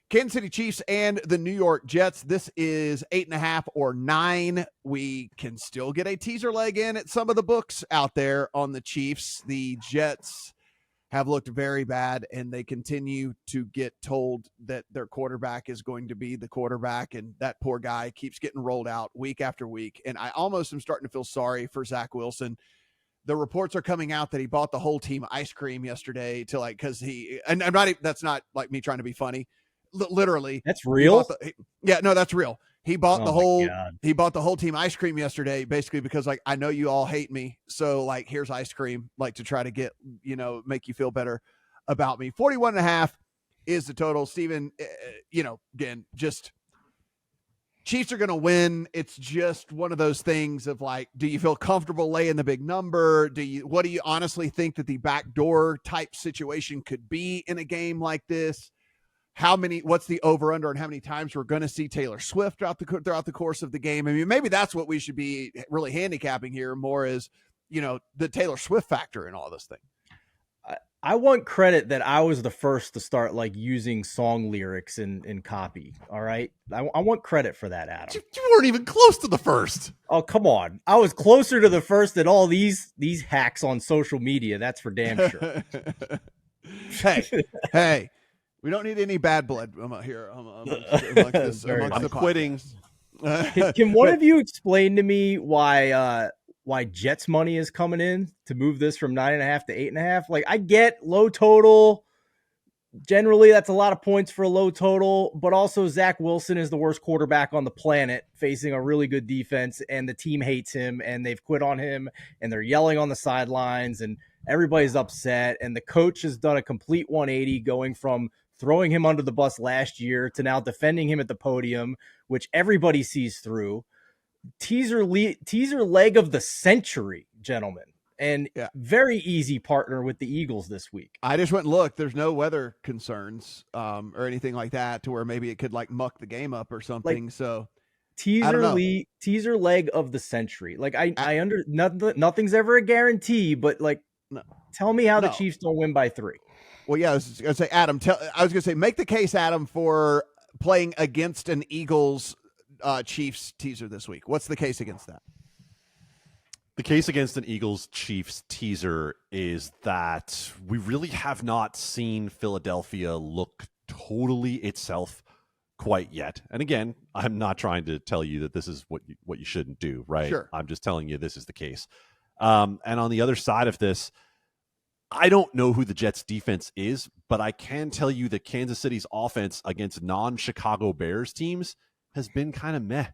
Kansas City Chiefs and the New York Jets. This is 8.5 or 9. We can still get a teaser leg in at some of the books out there on the Chiefs. The Jets have looked very bad, and they continue to get told that their quarterback is going to be the quarterback, and that poor guy keeps getting rolled out week after week. And I almost am starting to feel sorry for Zach Wilson. The reports are coming out that he bought the whole team ice cream yesterday to because and I'm not, that's not like me trying to be funny. Literally, that's real. That's real. He bought he bought the whole team ice cream yesterday, basically because I know you all hate me, so here's ice cream, to try to get make you feel better about me. 41.5 is the total. Steven, again, just Chiefs are going to win. It's just one of those things of do you feel comfortable laying the big number? What do you honestly think that the backdoor type situation could be in a game like this? What's the over under and how many times we're going to see Taylor Swift throughout the course of the game? I mean, maybe that's what we should be really handicapping here more is, the Taylor Swift factor in all this thing. I want credit that I was the first to start using song lyrics in copy. All right. I want credit for that, Adam. You weren't even close to the first. Oh, come on. I was closer to the first than all these hacks on social media. That's for damn sure. Hey. We don't need any bad blood here amongst the quitting. Can one of you explain to me why Jets money is coming in to move this from 9.5 to 8.5? I get low total. Generally, that's a lot of points for a low total, but also Zach Wilson is the worst quarterback on the planet facing a really good defense, and the team hates him, and they've quit on him, and they're yelling on the sidelines, and everybody's upset, and the coach has done a complete 180 going from throwing him under the bus last year to now defending him at the podium, which everybody sees through. Teaser leg of the century, gentlemen. And very easy partner with the Eagles this week. I just went and looked. There's no weather concerns or anything like that to where maybe it could muck the game up or something. So teaser leg of the century. Nothing's ever a guarantee, but tell me how the Chiefs don't win by 3. Well, yeah, I was going to say, Adam, make the case, Adam, for playing against an Eagles Chiefs teaser this week. What's the case against that? The case against an Eagles Chiefs teaser is that we really have not seen Philadelphia look totally itself quite yet. And again, I'm not trying to tell you that this is what you shouldn't do, right? Sure. I'm just telling you this is the case. And on the other side of this, I don't know who the Jets defense is, but I can tell you that Kansas City's offense against non-Chicago Bears teams has been kind of meh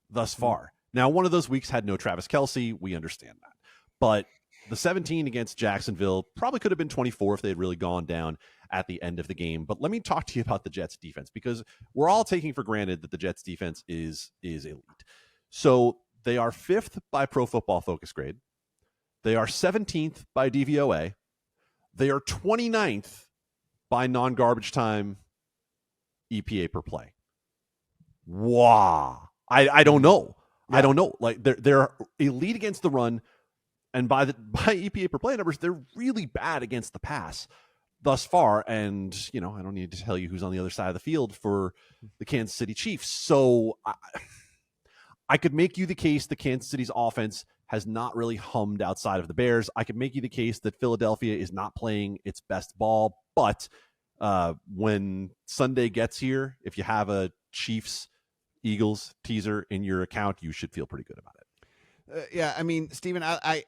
thus far. Now, one of those weeks had no Travis Kelce. We understand that. But the 17 against Jacksonville probably could have been 24 if they had really gone down at the end of the game. But let me talk to you about the Jets defense, because we're all taking for granted that the Jets defense is elite. So they are 5th by Pro Football Focus grade. They are 17th by DVOA. They are 29th by non-garbage time EPA per play. Wow. I don't know. Yeah. I don't know. They're elite against the run, and by EPA per play numbers, they're really bad against the pass thus far. And, I don't need to tell you who's on the other side of the field for the Kansas City Chiefs. So I could make you the case that Kansas City's offense has not really hummed outside of the Bears. I could make you the case that Philadelphia is not playing its best ball. But when Sunday gets here, if you have a Chiefs-Eagles teaser in your account, you should feel pretty good about it. Yeah, I mean, Steven, I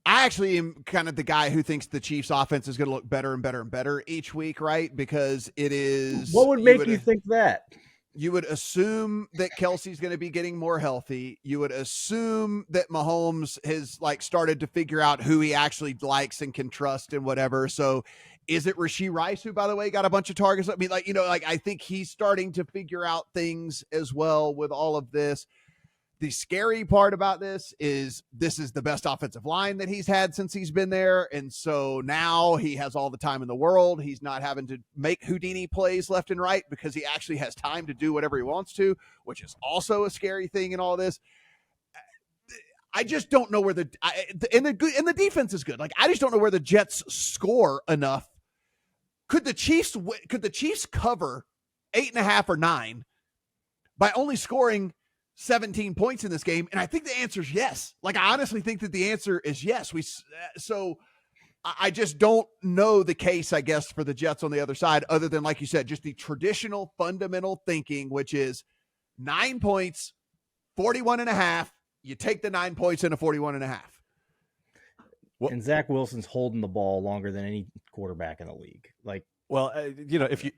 actually am kind of the guy who thinks the Chiefs offense is going to look better and better and better each week, right? Because it is... What would make you think that? You would assume that Kelsey's going to be getting more healthy. You would assume that Mahomes has started to figure out who he actually likes and can trust and whatever. So is it Rashee Rice, who, by the way, got a bunch of targets? I mean, I think he's starting to figure out things as well with all of this. The scary part about this is the best offensive line that he's had since he's been there. And so now he has all the time in the world. He's not having to make Houdini plays left and right because he actually has time to do whatever he wants to, which is also a scary thing in all this. I just don't know where the defense is good. I just don't know where the Jets score enough could the Chiefs cover 8.5 or 9 by only scoring 17 points in this game? And I think the answer is yes. Like, I honestly think that the answer is yes. So I just don't know the case, I guess, for the Jets on the other side, other than, like you said, just the traditional fundamental thinking, which is 9 points, 41.5. You take the 9 points into 41.5. And Zach Wilson's holding the ball longer than any quarterback in the league. Like, well, if you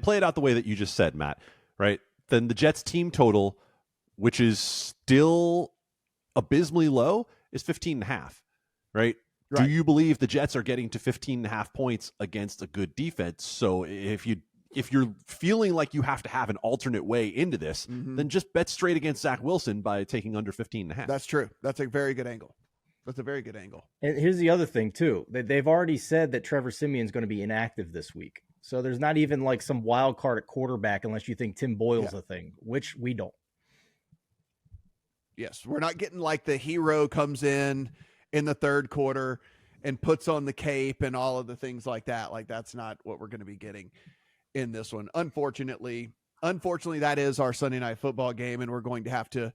play it out the way that you just said, Matt, right? Then the Jets team total, which is still abysmally low, is 15.5, right? Do you believe the Jets are getting to 15.5 points against a good defense? So if you're feeling like you have to have an alternate way into this, then just bet straight against Zach Wilson by taking under 15.5. That's true. That's a very good angle. And here's the other thing too. They've already said that Trevor Siemian's going to be inactive this week. So there's not even like some wild card at quarterback unless you think Tim Boyle's a thing, which we don't. Yes, we're not getting like the hero comes in the third quarter and puts on the cape and all of the things like that. Like, that's not what we're going to be getting in this one. Unfortunately, that is our Sunday night football game, and we're going to have to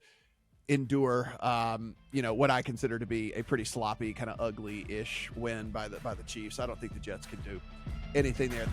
endure, what I consider to be a pretty sloppy, kind of ugly-ish win by the Chiefs. I don't think the Jets can do anything there.